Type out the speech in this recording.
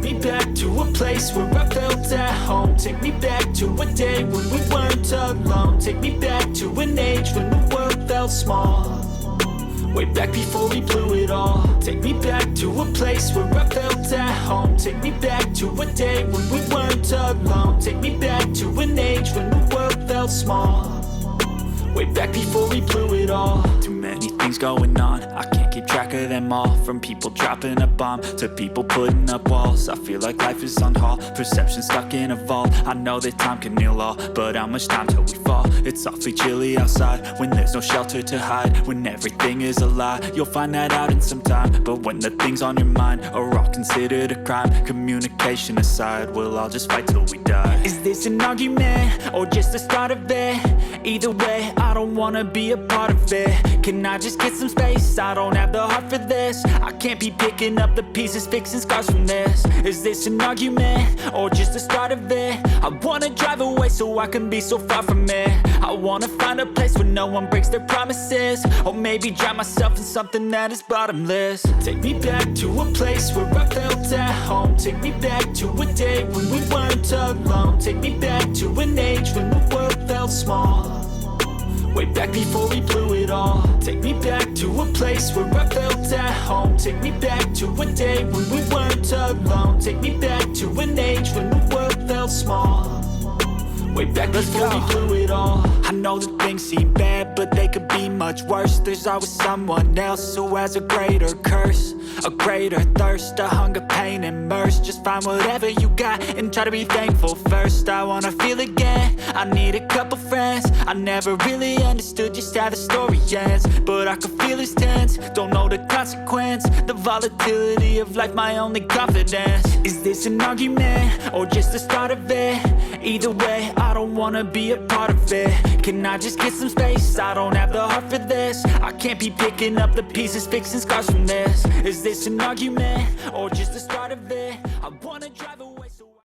me back to a place where I felt at home. Take me back to a day when we weren't alone. Take me back to an age when the world felt small. Way back before we blew it all. Take me back to a place where I felt at home. Take me back to a day when we weren't alone. Take me back to an age when the world felt small. Way back before we blew it all. Too many things going on, I can't keep track of them all. From people dropping a bomb to people putting up walls. I feel like life is on hold, perception stuck in a vault. I know that time can heal all, but how much time till we fall? It's awfully chilly outside, when there's no shelter to hide. When everything is a lie, you'll find that out in some time. But when the things on your mind are all considered a crime, communication aside, we'll all just fight till we die. Is this an argument, or just the start of it? Either way, I don't wanna be a part of it. Can I just get some space? I don't have the heart for this. I can't be picking up the pieces, fixing scars from this. Is this an argument, or just the start of it? I wanna drive away so I can be so far from it. I wanna find a place where no one breaks their promises. Or maybe drown myself in something that is bottomless. Take me back to a place where I felt at home. Take me back to a day when we weren't alone. Take me back to an age when the world felt small. Way back before we blew it all. Take me back to a place where I felt at home. Take me back to a day when we weren't alone. Take me back to an age when the world felt small. Way back before we blew it all. I know that things seem bad, but they could be much worse. There's always someone else who has a greater curse, a greater thirst, a hunger, pain, and mercy. Just find whatever you got and try to be thankful first. I wanna feel again, I need a couple friends. I never really understood just how the story ends, but I can feel it's tense, don't know the consequence. The volatility of life, my only confidence. Is this an argument, or just the start of it? Either way, I don't wanna be a part of it. Can I just get some space? I don't have the heart for this. I can't be picking up the pieces, fixing scars from this. Is this an argument, or just the start of it? I wanna drive